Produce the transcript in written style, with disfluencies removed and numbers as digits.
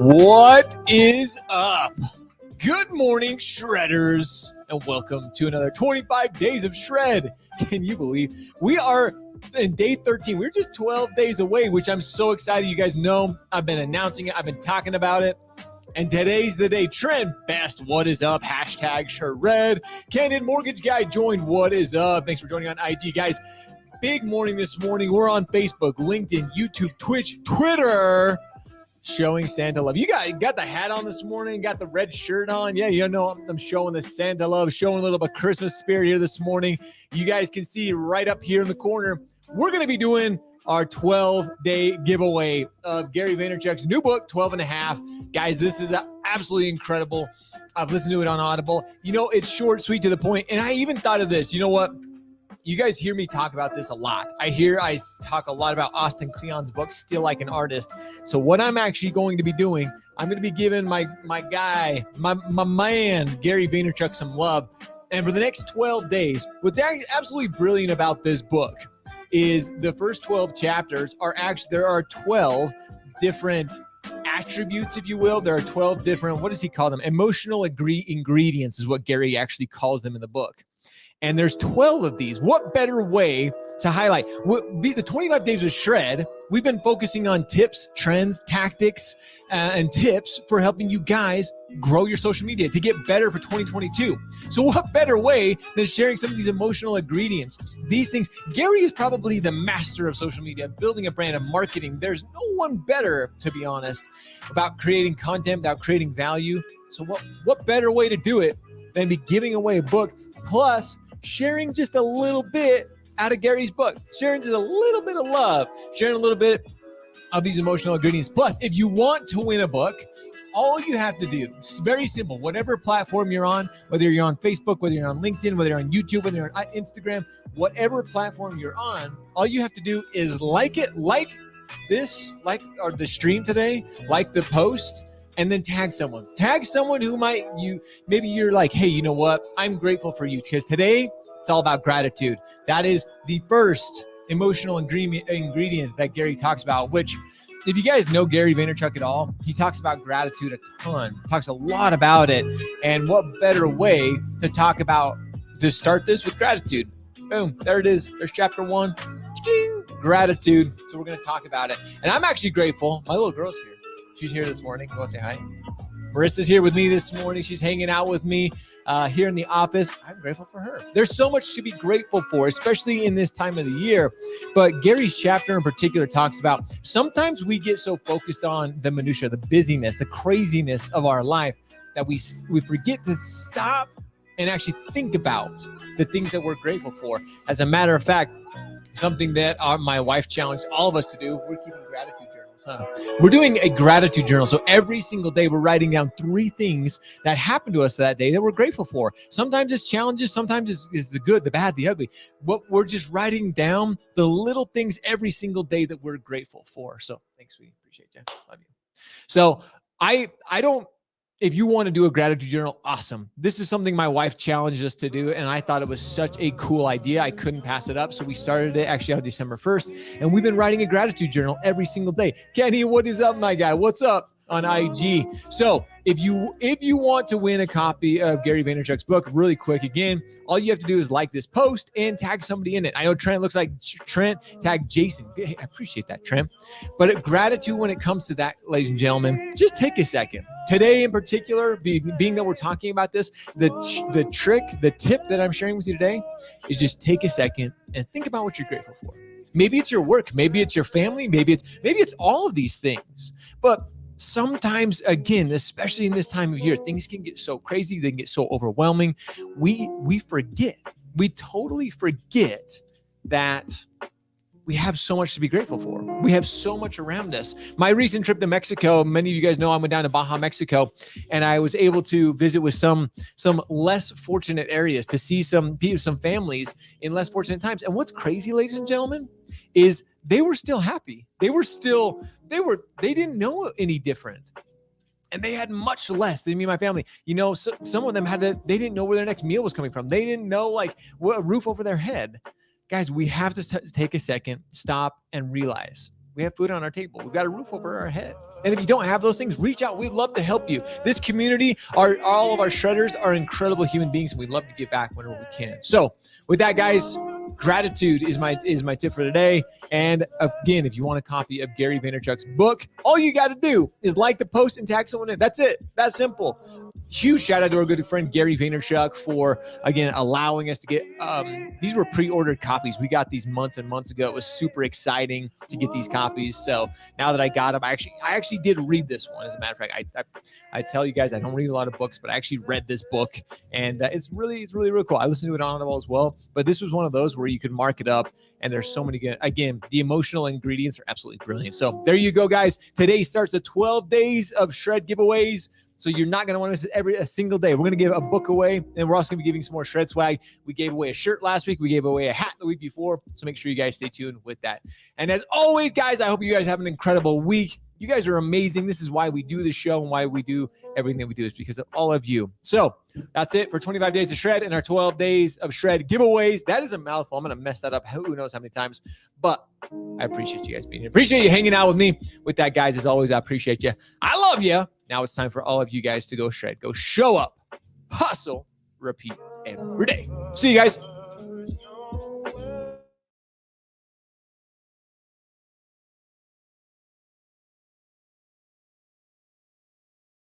What is up? Good morning, Shredders, and welcome to another 25 days of Shred. Can you believe we are in day 13? We're just 12 days away, which I'm so excited. You guys know I've been announcing it. I've been talking about it. And today's the day. Trend Best What Is Up, hashtag Shred. Candid Mortgage Guy joined What Is Up. Thanks for joining on IG, guys. Big morning this morning. We're on Facebook, LinkedIn, YouTube, Twitch, Twitter, showing Santa love. You got the hat on this morning, got the red shirt on. Yeah, you know I'm showing the Santa love, showing a little bit of Christmas spirit here this morning. You guys can see right up here in the corner, we're going to be doing our 12-day giveaway of Gary Vaynerchuk's new book, 12 and a half. Guys, this is absolutely incredible. I've listened to it on Audible. You know, it's short, sweet, to the point. And I even thought of this. You know what? You guys hear me talk about this a lot. I talk a lot about Austin Kleon's book, Still Like an Artist. So what I'm actually going to be doing, I'm going to be giving my guy, my man, Gary Vaynerchuk some love. And for the next 12 days, what's absolutely brilliant about this book is the first 12 chapters are actually, there are 12 different attributes, if you will. There are 12 different, what does he call them? Emotional ingredients is what Gary actually calls them in the book. And there's 12 of these. What better way to highlight? The 25 days of Shred, we've been focusing on tips, trends, tactics, and tips for helping you guys grow your social media to get better for 2022. So what better way than sharing some of these emotional ingredients? These things, Gary is probably the master of social media, building a brand, of marketing. There's no one better, to be honest, about creating content, about creating value. So what better way to do it than be giving away a book, plus sharing just a little bit out of Gary's book, sharing just a little bit of love, sharing a little bit of these emotional ingredients. Plus, if you want to win a book, all you have to do, it's very simple, whatever platform you're on, whether you're on Facebook, whether you're on LinkedIn, whether you're on YouTube, whether you're on Instagram, whatever platform you're on, all you have to do is like it, like this, like the stream today, like the post, and then tag someone who maybe you're like, hey, you know what? I'm grateful for you, because today it's all about gratitude. That is the first emotional ingredient that Gary talks about, which, if you guys know Gary Vaynerchuk at all, he talks about gratitude a ton, talks a lot about it. And what better way to start this with gratitude? Boom, there it is. There's chapter 1, gratitude. So we're going to talk about it. And I'm actually grateful. My little girl's here. She's here this morning. You want to say hi? Marissa's here with me this morning. She's hanging out with me here in the office. I'm grateful for her. There's so much to be grateful for, especially in this time of the year. But Gary's chapter in particular talks about sometimes we get so focused on the minutia, the busyness, the craziness of our life that we forget to stop and actually think about the things that we're grateful for. As a matter of fact, something that my wife challenged all of us to do, we're keeping gratitude journals. We're doing a gratitude journal. So every single day we're writing down 3 things that happened to us that day that we're grateful for. Sometimes it's challenges, sometimes it's the good, the bad, the ugly. But we're just writing down the little things every single day that we're grateful for. So thanks, we appreciate you. Love you. So I don't, if you want to do a gratitude journal, awesome. This is something my wife challenged us to do, and I thought it was such a cool idea. I couldn't pass it up. So we started it actually on December 1st, and we've been writing a gratitude journal every single day. Kenny, what is up, my guy? What's up? On IG. So if you want to win a copy of Gary Vaynerchuk's book, really quick, again, all you have to do is like this post and tag somebody in it. I know Trent looks like Trent, tag Jason. Hey, I appreciate that, Trent. But gratitude when it comes to that, ladies and gentlemen, just take a second. Today in particular, being that we're talking about this, the tip that I'm sharing with you today is just take a second and think about what you're grateful for. Maybe it's your work, maybe it's your family, maybe it's all of these things. But sometimes, again, especially in this time of year, things can get so crazy, they can get so overwhelming. We totally forget that we have so much to be grateful for. We have so much around us. My recent trip to Mexico, many of you guys know I went down to Baja, Mexico, and I was able to visit with some less fortunate areas, to see some families in less fortunate times. And what's crazy, ladies and gentlemen, is they were still happy. They didn't know any different. And they had much less than me and my family. You know, some of them they didn't know where their next meal was coming from. They didn't know what a roof over their head. Guys, we have to take a second, stop, and realize we have food on our table. We've got a roof over our head. And if you don't have those things, reach out. We'd love to help you. This community, all of our shredders are incredible human beings, and we'd love to give back whenever we can. So with that, guys, gratitude is my tip for today. And again, if you want a copy of Gary Vaynerchuk's book, all you got to do is like the post and tag someone in. That's it. That's simple. Huge shout out to our good friend Gary Vaynerchuk for, again, allowing us to get these were pre-ordered copies. We got these months and months ago. It was super exciting to get these copies. So now that I got them, I actually did read this one. As a matter of fact, I tell you guys, I don't read a lot of books, but I actually read this book, and it's really cool. I listened to it on Audible as well, but this was one of those where you could mark it up, and there's so many good. Again, the emotional ingredients are absolutely brilliant. So there you go, guys. Today starts the 12 days of shred giveaways. So you're not going to want to miss a single day. We're going to give a book away, and we're also going to be giving some more shred swag. We gave away a shirt last week. We gave away a hat the week before. So make sure you guys stay tuned with that. And as always, guys, I hope you guys have an incredible week. You guys are amazing. This is why we do this show and why we do everything that we do is because of all of you. So that's it for 25 days of shred and our 12 days of shred giveaways. That is a mouthful. I'm going to mess that up who knows how many times, but I appreciate you guys being here. Appreciate you hanging out with me. With that, guys, as always, I appreciate you. I love you. Now it's time for all of you guys to go shred. Go show up, hustle, repeat every day. See you guys.